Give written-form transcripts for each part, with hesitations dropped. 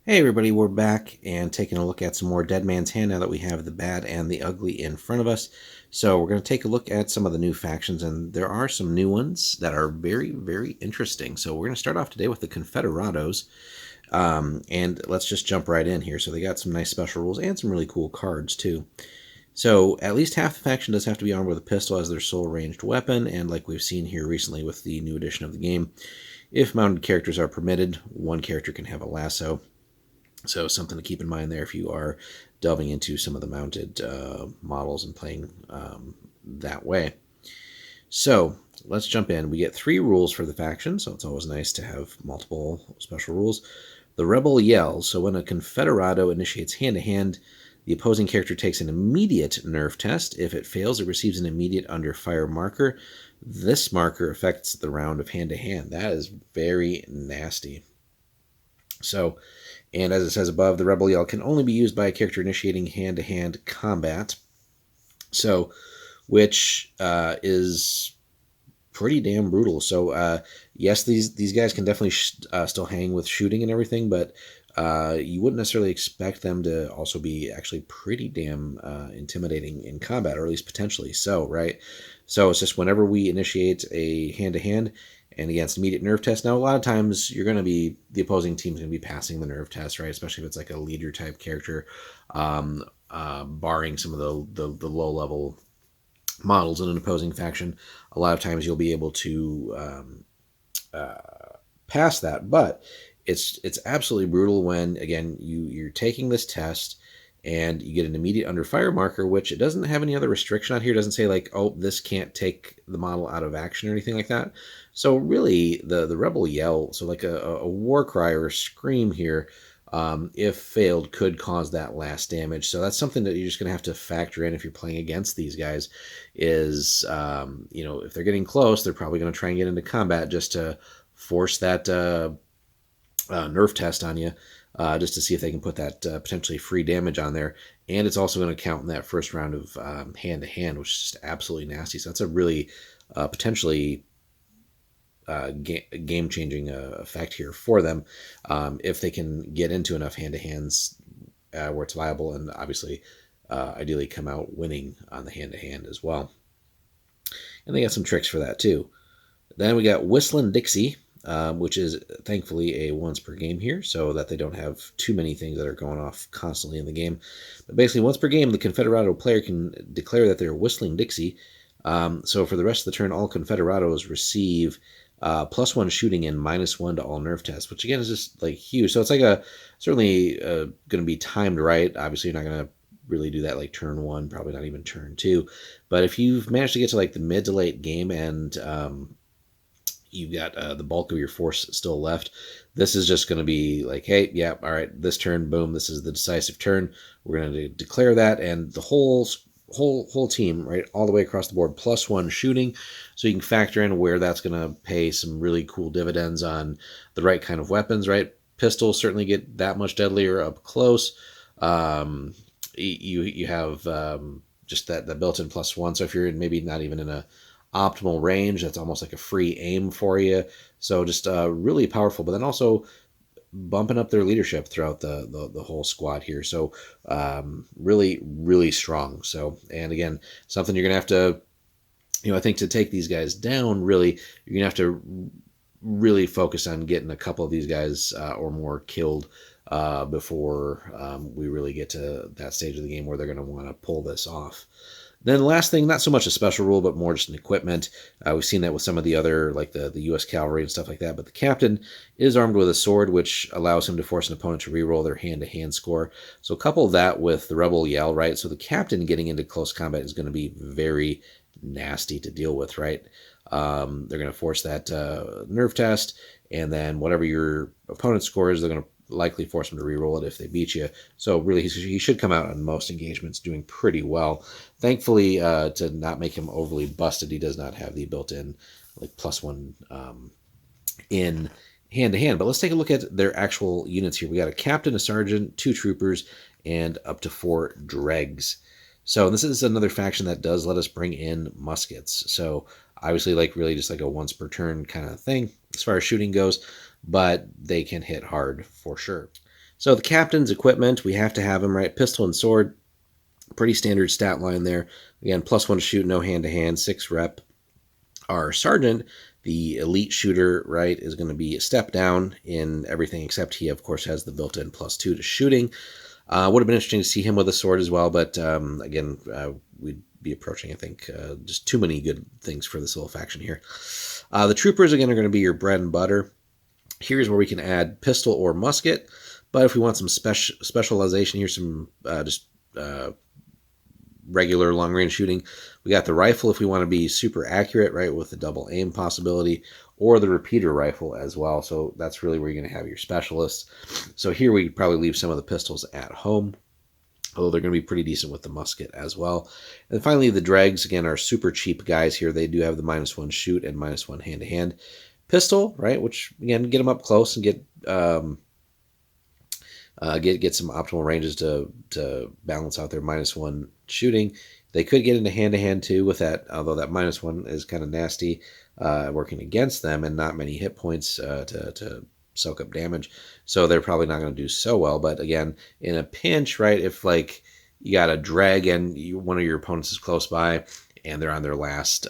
Hey everybody, we're back and taking a look at some more Dead Man's Hand now that we have the bad and the ugly in front of us. So we're going to take a look at some of the new factions, and there are some new ones that are very, very interesting. So we're going to start off today with the Confederados, and let's just jump right in here. So they got some nice special rules and some really cool cards too. So at least half the faction does have to be armed with a pistol as their sole ranged weapon, and like we've seen here recently with the new edition of the game, if mounted characters are permitted, one character can have a lasso. So something to keep in mind there if you are delving into some of the mounted models and playing that way. So let's jump in. We get 3 rules for the faction, so it's always nice to have multiple special rules. The Rebel yells. So when a Confederado initiates hand-to-hand, the opposing character takes an immediate nerf test. If it fails, it receives an immediate under fire marker. This marker affects the round of hand-to-hand. That is very nasty. So, and as it says above, the Rebel Yell can only be used by a character initiating hand-to-hand combat. So, which is pretty damn brutal. So, yes, these guys can definitely still hang with shooting and everything, but you wouldn't necessarily expect them to also be actually pretty damn intimidating in combat, or at least potentially so, right? So it's just whenever we initiate a hand-to-hand, and against immediate nerve test. Now, a lot of times you're going to be, the opposing team's going to be passing the nerve test, right? Especially if it's like a leader type character, barring some of the low level models in an opposing faction. A lot of times you'll be able to pass that, but it's absolutely brutal when, again, you're taking this test and you get an immediate under fire marker, which it doesn't have any other restriction on here. It doesn't say like, oh, this can't take the model out of action or anything like that. So really, the Rebel Yell, so like a war cry or a scream here, if failed, could cause that last damage. So that's something that you're just going to have to factor in if you're playing against these guys. Is if they're getting close, they're probably going to try and get into combat just to force that nerf test on you, just to see if they can put that potentially free damage on there. And it's also going to count in that first round of hand-to-hand, which is just absolutely nasty. So that's a really potentially game-changing effect here for them, if they can get into enough hand-to-hands where it's viable, and obviously ideally come out winning on the hand-to-hand as well. And they got some tricks for that too. Then we got Whistlin' Dixie, which is thankfully a once per game here, so that they don't have too many things that are going off constantly in the game. But basically, once per game, the Confederado player can declare that they're Whistling Dixie. So for the rest of the turn, all Confederados receive +1 shooting and -1 to all nerf tests, which again is just like huge. So it's like certainly going to be timed right. Obviously, you're not going to really do that like turn 1, probably not even turn 2. But if you've managed to get to like the mid to late game and you've got the bulk of your force still left, this is just going to be like, hey, yeah, all right, this turn, boom, this is the decisive turn. We're going to declare that, and the whole team, right, all the way across the board, +1 shooting. So you can factor in where that's going to pay some really cool dividends on the right kind of weapons, right? Pistols certainly get that much deadlier up close. You have just that built-in +1. So if you're maybe not even in a optimal range, that's almost like a free aim for you. So just really powerful, but then also bumping up their leadership throughout the whole squad here. So really, really strong. So, and again, something you're going to have to, I think to take these guys down, really, you're going to have to really focus on getting a couple of these guys or more killed before we really get to that stage of the game where they're going to want to pull this off. Then the last thing, not so much a special rule, but more just an equipment. We've seen that with some of the other, like the U.S. cavalry and stuff like that. But the captain is armed with a sword, which allows him to force an opponent to reroll their hand-to-hand score. So couple that with the Rebel Yell, right? So the captain getting into close combat is going to be very nasty to deal with, right? They're going to force that nerve test, and then whatever your opponent's score is, they're going to likely force him to re-roll it if they beat you. So really, he should come out on most engagements doing pretty well. Thankfully, to not make him overly busted, he does not have the built-in like +1 in hand-to-hand. But let's take a look at their actual units here. We got a captain, a sergeant, 2 troopers, and up to 4 dregs. So this is another faction that does let us bring in muskets. So obviously, like really just like a once per turn kind of thing as far as shooting goes, but they can hit hard for sure. So the captain's equipment, we have to have him, right? Pistol and sword, pretty standard stat line there. Again, +1 to shoot, no hand-to-hand, 6 rep. Our sergeant, the elite shooter, right, is going to be a step down in everything except he, of course, has the built-in +2 to shooting. Would have been interesting to see him with a sword as well, but again, we'd be approaching, I think, just too many good things for this little faction here. The troopers, again, are going to be your bread and butter. Here's where we can add pistol or musket, but if we want some specialization, here's some just regular long-range shooting. We got the rifle if we want to be super accurate, right, with the double aim possibility, or the repeater rifle as well. So that's really where you're going to have your specialists. So here we probably leave some of the pistols at home, although they're going to be pretty decent with the musket as well. And finally, the dregs, again, are super cheap guys here. They do have the -1 shoot and -1 hand-to-hand. Pistol, right, which, again, get them up close and get some optimal ranges to balance out their -1 shooting. They could get into hand-to-hand too with that, although that -1 is kind of nasty, working against them, and not many hit points to soak up damage. So they're probably not going to do so well. But again, in a pinch, right, if like you got a drag and one of your opponents is close by and they're on their last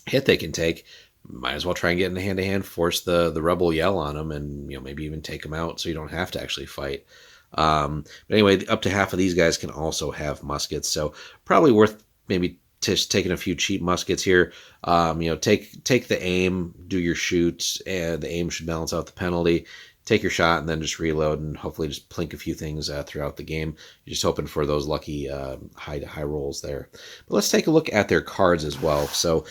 hit they can take, might as well try and get in hand-to-hand, force the rebel yell on them, and maybe even take them out so you don't have to actually fight. But anyway, up to half of these guys can also have muskets, so probably worth maybe just taking a few cheap muskets here. Take the aim, do your shoot, and the aim should balance out the penalty. Take your shot and then just reload and hopefully just plink a few things throughout the game. You're just hoping for those lucky high rolls there. But let's take a look at their cards as well. So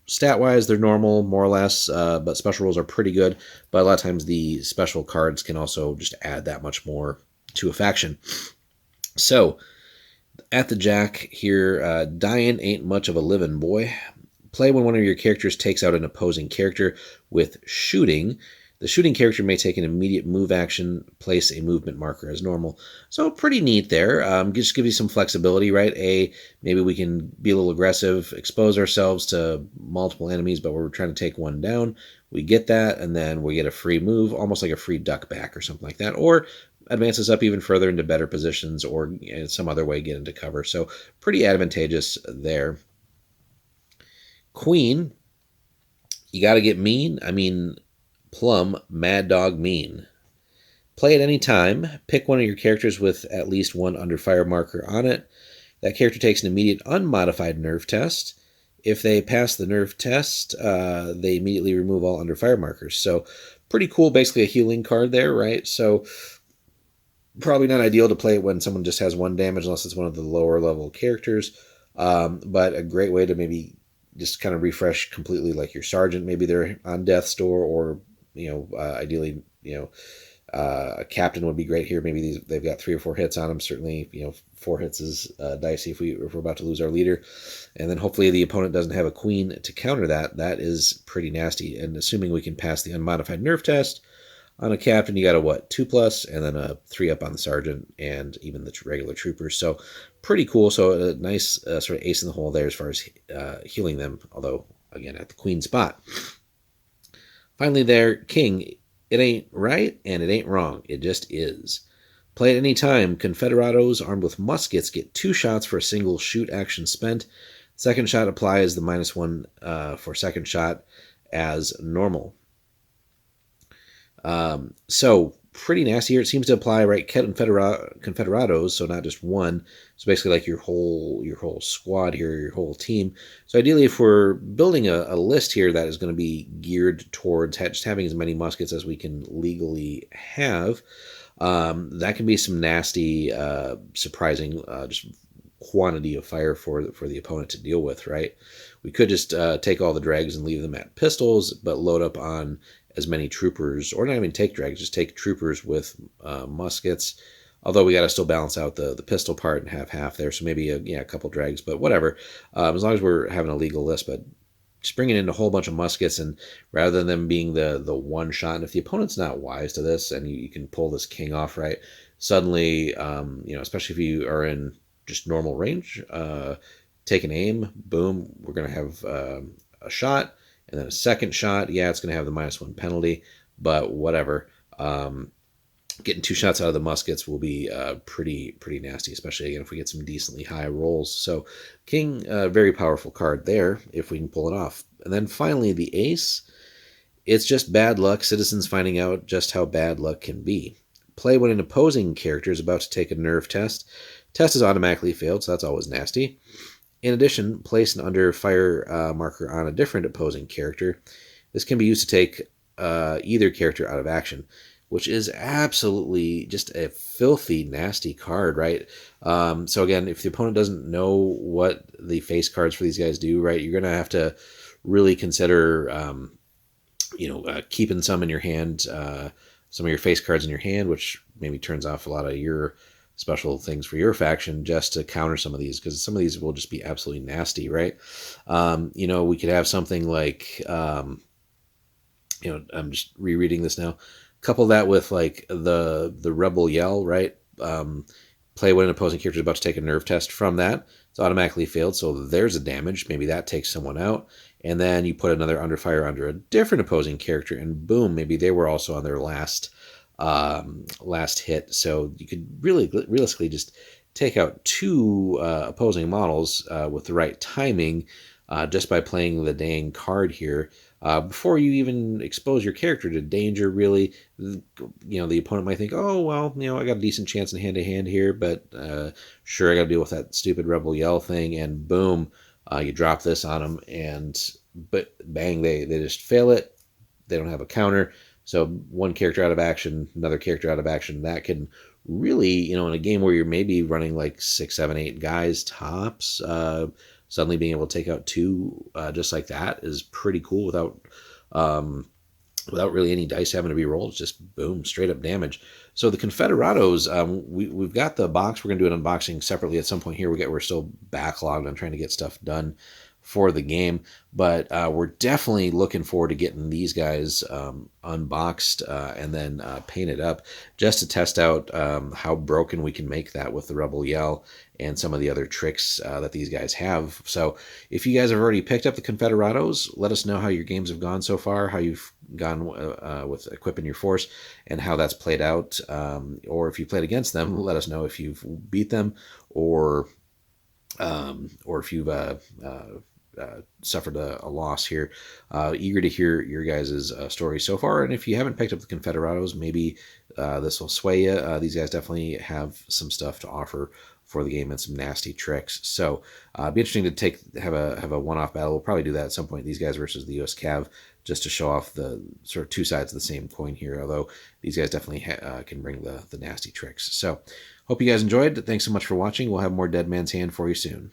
stat-wise, they're normal, more or less, but special rules are pretty good. But a lot of times the special cards can also just add that much more to a faction. So, at the jack here, dying ain't much of a living, boy. Play when one of your characters takes out an opposing character with shooting. The shooting character may take an immediate move action, place a movement marker as normal. So pretty neat there. Just give you some flexibility, right? Maybe we can be a little aggressive, expose ourselves to multiple enemies, but we're trying to take one down. We get that, and then we get a free move, almost like a free duck back or something like that. Or advance us up even further into better positions, or in some other way get into cover. So pretty advantageous there. Queen, you got to get mean. I mean, plumb mad dog mean. Play at any time. Pick one of your characters with at least one under fire marker on it. That character takes an immediate unmodified nerf test. If they pass the nerf test, they immediately remove all under fire markers. So pretty cool, basically a healing card there, right? So probably not ideal to play it when someone just has 1 damage unless it's one of the lower level characters. But a great way to maybe just kind of refresh completely, like your sergeant. Maybe they're on death's door, or ideally, a captain would be great here. Maybe they've got 3 or 4 hits on them. Certainly, 4 hits is dicey if we're about to lose our leader. And then hopefully the opponent doesn't have a queen to counter that. That is pretty nasty. And assuming we can pass the unmodified nerf test on a captain, you got a 2+, and then a 3 up on the sergeant and even the regular troopers. So pretty cool. So a nice sort of ace in the hole there as far as healing them, although again at the queen spot. Finally there, king. It ain't right and it ain't wrong. It just is. Play at any time. Confederados armed with muskets get 2 shots for a single shoot action spent. Second shot applies the -1 for second shot as normal. So pretty nasty here. It seems to apply, right, Confederados, so not just one. So basically like your whole squad here, your whole team. So ideally, if we're building a list here that is going to be geared towards just having as many muskets as we can legally have, that can be some nasty, surprising, just quantity of fire for the opponent to deal with, right? We could just take all the dregs and leave them at pistols, but load up on as many troopers, or not even take dregs, just take troopers with muskets. Although we got to still balance out the pistol part and have half there, so maybe a couple dregs, but whatever. As long as we're having a legal list, but just bringing in a whole bunch of muskets, and rather than them being the one shot, and if the opponent's not wise to this, and you can pull this king off, right? Suddenly, especially if you are in just normal range, take an aim, boom, we're gonna have a shot. And then a second shot, yeah, it's going to have the -1 penalty, but whatever. getting 2 shots out of the muskets will be pretty nasty, especially again if we get some decently high rolls. So king, very powerful card there if we can pull it off. And then finally the ace. It's just bad luck, citizens finding out just how bad luck can be. Play when an opposing character is about to take a nerve test. Test is automatically failed, so that's always nasty. In addition, place an under fire marker on a different opposing character. This can be used to take either character out of action, which is absolutely just a filthy, nasty card, right? So again, if the opponent doesn't know what the face cards for these guys do, right, you're going to have to really consider keeping some in your hand, some of your face cards in your hand, which maybe turns off a lot of your special things for your faction just to counter some of these, because some of these will just be absolutely nasty, right? We could have something like, I'm just rereading this now. Couple that with like the rebel yell, right? Play when an opposing character is about to take a nerve test from that. It's automatically failed, so there's a damage. Maybe that takes someone out. And then you put another under fire under a different opposing character, and boom, maybe they were also on their last hit. So you could really realistically just take out 2 opposing models with the right timing just by playing the dang card here. Before you even expose your character to danger, really, the opponent might think, oh, well, I got a decent chance in hand-to-hand here, but sure, I got to deal with that stupid rebel yell thing, and boom, you drop this on them, but bang, they just fail it. They don't have a counter, so one character out of action, another character out of action. That can really, in a game where you're maybe running like 6, 7, 8 guys tops, suddenly being able to take out 2 just like that is pretty cool without really any dice having to be rolled. It's just boom, straight up damage. So the Confederados, we've got the box. We're going to do an unboxing separately at some point here. We're still backlogged on trying to get stuff done for the game, but we're definitely looking forward to getting these guys unboxed and then painted up just to test out how broken we can make that with the Rebel Yell and some of the other tricks that these guys have. So if you guys have already picked up the Confederados, let us know how your games have gone so far, how you've gone with equipping your force, and how that's played out. Or if you played against them, let us know if you've beat them or if you've suffered a loss here. Eager to hear your guys' story so far. And if you haven't picked up the Confederados, maybe this will sway you. These guys definitely have some stuff to offer for the game and some nasty tricks. So it'd be interesting to have a one-off battle. We'll probably do that at some point, these guys versus the US Cav, just to show off the sort of 2 sides of the same coin here, although these guys definitely can bring the nasty tricks. So hope you guys enjoyed. Thanks so much for watching. We'll have more Dead Man's Hand for you soon.